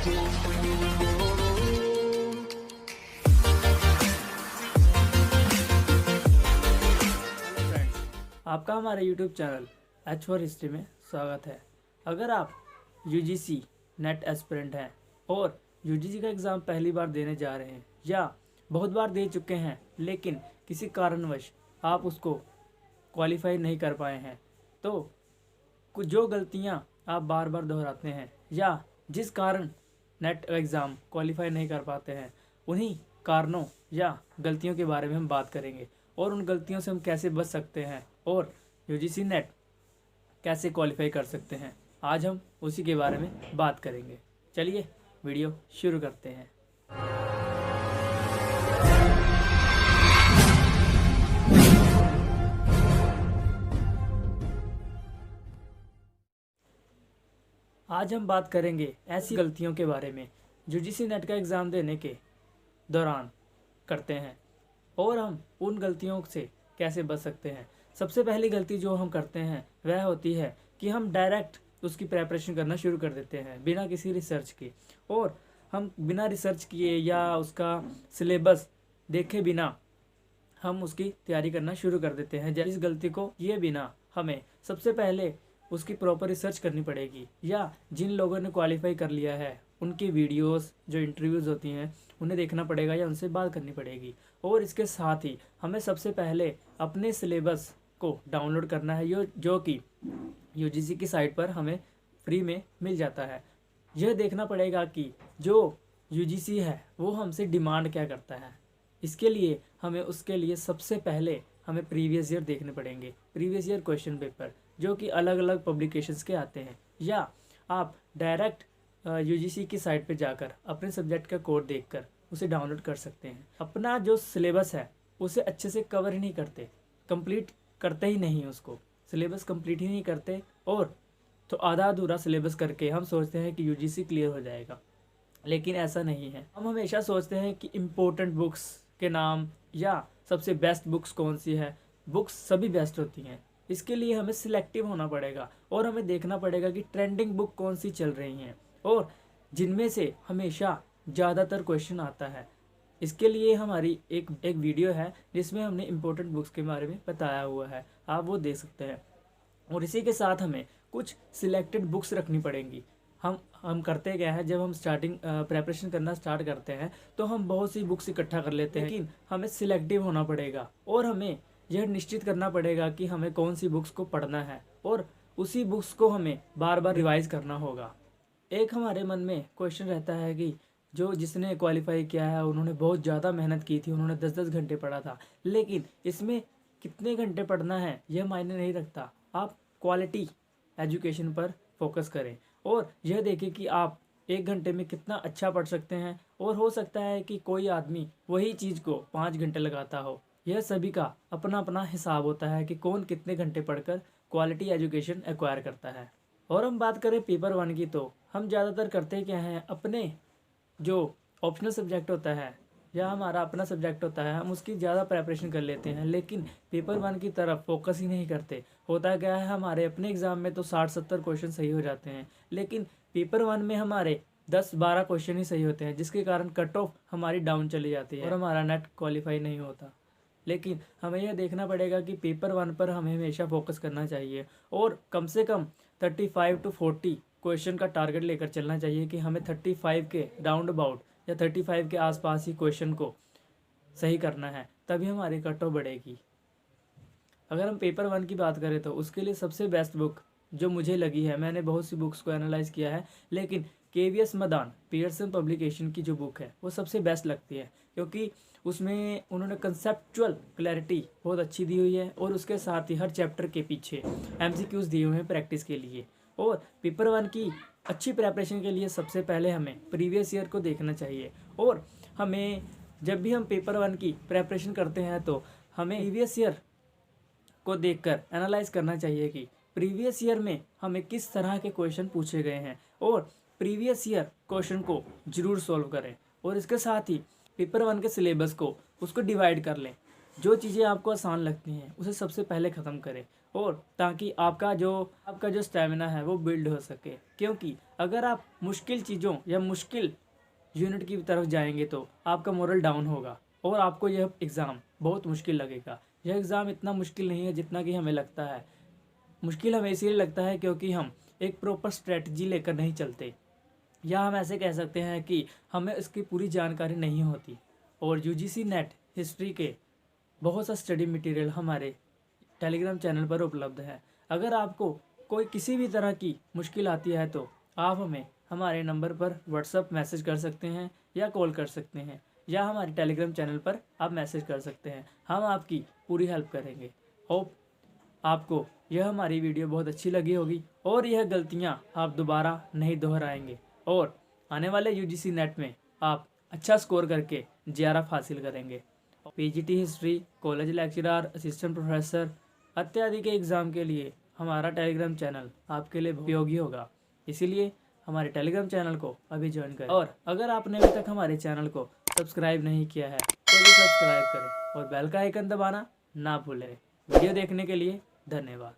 आपका हमारे YouTube channel H for history में स्वागत है। अगर आप UGC नेट एस्पिरेंट हैं और UGC का एग्ज़ाम पहली बार देने जा रहे हैं या बहुत बार दे चुके हैं लेकिन किसी कारणवश आप उसको क्वालिफाई नहीं कर पाए हैं, तो कुछ जो गलतियां आप बार बार दोहराते हैं या जिस कारण नेट एग्ज़ाम क्वालिफाई नहीं कर पाते हैं, उन्हीं कारणों या गलतियों के बारे में हम बात करेंगे और उन गलतियों से हम कैसे बच सकते हैं और UGC नेट कैसे क्वालिफाई कर सकते हैं। आज हम उसी के बारे में बात करेंगे। चलिए वीडियो शुरू करते हैं। आज हम बात करेंगे ऐसी गलतियों के बारे में जो UGC नेट का एग्ज़ाम देने के दौरान करते हैं और हम उन गलतियों से कैसे बच सकते हैं। सबसे पहली गलती जो हम करते हैं वह होती है कि हम डायरेक्ट उसकी प्रेपरेशन करना शुरू कर देते हैं बिना किसी रिसर्च के, और हम बिना रिसर्च किए या उसका सिलेबस देखे बिना हम उसकी तैयारी करना शुरू कर देते हैं। इस गलती को किए बिना हमें सबसे पहले उसकी प्रॉपर रिसर्च करनी पड़ेगी या जिन लोगों ने क्वालिफाई कर लिया है उनकी वीडियोस जो इंटरव्यूज़ होती हैं उन्हें देखना पड़ेगा या उनसे बात करनी पड़ेगी। और इसके साथ ही हमें सबसे पहले अपने सिलेबस को डाउनलोड करना है जो कि UGC की साइट पर हमें फ्री में मिल जाता है। यह देखना पड़ेगा कि जो UGC है वो हमसे डिमांड क्या करता है। इसके लिए हमें उसके लिए सबसे पहले हमें प्रीवियस ईयर देखने पड़ेंगे, प्रीवियस ईयर क्वेश्चन पेपर जो कि अलग अलग पब्लिकेशंस के आते हैं, या आप डायरेक्ट UGC की साइट पर जाकर अपने सब्जेक्ट का कोड देखकर उसे डाउनलोड कर सकते हैं। अपना जो सिलेबस है उसे अच्छे से कवर ही नहीं करते, कंप्लीट करते ही नहीं, उसको सिलेबस कंप्लीट ही नहीं करते, और तो आधा अधूरा सिलेबस करके हम सोचते हैं कि UGC क्लियर हो जाएगा, लेकिन ऐसा नहीं है। हम हमेशा सोचते हैं कि इम्पोर्टेंट बुक्स के नाम या सबसे बेस्ट बुक्स कौन सी है। बुक्स सभी बेस्ट होती हैं, इसके लिए हमें सिलेक्टिव होना पड़ेगा और हमें देखना पड़ेगा कि ट्रेंडिंग बुक कौन सी चल रही हैं और जिनमें से हमेशा ज़्यादातर क्वेश्चन आता है। इसके लिए हमारी एक वीडियो है जिसमें हमने इम्पोर्टेंट बुक्स के बारे में बताया हुआ है, आप वो देख सकते हैं। और इसी के साथ हमें कुछ सिलेक्टेड बुक्स रखनी पड़ेंगी। हम करते क्या है, जब हम स्टार्टिंग प्रेपरेशन करना स्टार्ट करते हैं तो हम बहुत सी बुक्स इकट्ठा कर लेते हैं, लेकिन हमें सिलेक्टिव होना पड़ेगा और हमें यह निश्चित करना पड़ेगा कि हमें कौन सी बुक्स को पढ़ना है और उसी बुक्स को हमें बार बार रिवाइज करना होगा। एक हमारे मन में क्वेश्चन रहता है कि जो जिसने क्वालिफाई किया है उन्होंने बहुत ज़्यादा मेहनत की थी, उन्होंने 10-10 घंटे पढ़ा था, लेकिन इसमें कितने घंटे पढ़ना है यह मायने नहीं रखता। आप क्वालिटी एजुकेशन पर फोकस करें और यह देखें कि आप 1 घंटे में कितना अच्छा पढ़ सकते हैं, और हो सकता है कि कोई आदमी वही चीज़ को 5 घंटे लगाता हो। यह सभी का अपना अपना हिसाब होता है कि कौन कितने घंटे पढ़कर क्वालिटी एजुकेशन एक्वायर करता है। और हम बात करें पेपर 1 की, तो हम ज़्यादातर करते क्या हैं, अपने जो ऑप्शनल सब्जेक्ट होता है या हमारा अपना सब्जेक्ट होता है हम उसकी ज़्यादा प्रेपरेशन कर लेते हैं, लेकिन पेपर 1 की तरफ फोकस ही नहीं करते। होता क्या है, हमारे अपने एग्ज़ाम में तो 60-70 क्वेश्चन सही हो जाते हैं, लेकिन पेपर 1 में हमारे 10-12 क्वेश्चन ही सही होते हैं, जिसके कारण कट ऑफ हमारी डाउन चली जाती है और हमारा नेट क्वालिफाई नहीं होता। लेकिन हमें यह देखना पड़ेगा कि पेपर 1 पर हमें हमेशा फोकस करना चाहिए और कम से कम 35 to 40 क्वेश्चन का टारगेट लेकर चलना चाहिए कि हमें 35 के राउंड अबाउट या 35 के आसपास ही क्वेश्चन को सही करना है, तभी हमारी कट ऑफ बढ़ेगी। अगर हम पेपर 1 की बात करें तो उसके लिए सबसे बेस्ट बुक जो मुझे लगी है, मैंने बहुत सी बुक्स को एनालाइज किया है, लेकिन KVS मदान पियर्सन पब्लिकेशन की जो बुक है वो सबसे बेस्ट लगती है, क्योंकि उसमें उन्होंने कंसेप्चुअल क्लैरिटी बहुत अच्छी दी हुई है और उसके साथ ही हर चैप्टर के पीछे MCQs दिए हुए हैं प्रैक्टिस के लिए। और पेपर 1 की अच्छी प्रेपरेशन के लिए सबसे पहले हमें प्रीवियस ईयर को देखना चाहिए, और हमें जब भी हम पेपर 1 की प्रेपरेशन करते हैं तो हमें प्रीवियस ईयर को देखकर एनालाइज करना चाहिए कि प्रीवियस ईयर में हमें किस तरह के क्वेश्चन पूछे गए हैं, और प्रीवियस ईयर क्वेश्चन को ज़रूर सॉल्व करें। और इसके साथ ही पेपर 1 के सिलेबस को उसको डिवाइड कर लें। जो चीज़ें आपको आसान लगती हैं उसे सबसे पहले ख़त्म करें और ताकि आपका जो स्टेमिना है वो बिल्ड हो सके। क्योंकि अगर आप मुश्किल चीज़ों या मुश्किल यूनिट की तरफ जाएंगे तो आपका मोरल डाउन होगा और आपको यह एग्ज़ाम बहुत मुश्किल लगेगा। यह एग्ज़ाम इतना मुश्किल नहीं है जितना कि हमें लगता है। मुश्किल हमें इसीलिए लगता है क्योंकि हम एक प्रॉपर स्ट्रेटजी लेकर नहीं चलते, या हम ऐसे कह सकते हैं कि हमें इसकी पूरी जानकारी नहीं होती। और यूजीसी नेट हिस्ट्री के बहुत सा स्टडी मटेरियल हमारे टेलीग्राम चैनल पर उपलब्ध है। अगर आपको कोई किसी भी तरह की मुश्किल आती है तो आप हमें हमारे नंबर पर व्हाट्सअप मैसेज कर सकते हैं या कॉल कर सकते हैं, या हमारे टेलीग्राम चैनल पर आप मैसेज कर सकते हैं। हम आपकी पूरी हेल्प करेंगे। होप आपको यह हमारी वीडियो बहुत अच्छी लगी होगी और यह गलतियां आप दोबारा नहीं दोहराएंगे और आने वाले यूजीसी नेट में आप अच्छा स्कोर करके जेआरएफ हासिल करेंगे। PGT history, college lecturer, assistant professor इत्यादि के एग्ज़ाम के लिए हमारा टेलीग्राम चैनल आपके लिए उपयोगी होगा। इसीलिए हमारे टेलीग्राम चैनल को अभी ज्वाइन करें। और अगर आपने अभी तक हमारे चैनल को सब्सक्राइब नहीं किया है तो भी सब्सक्राइब करें और बेल का आइकन दबाना ना भूलें। वीडियो देखने के लिए धन्यवाद।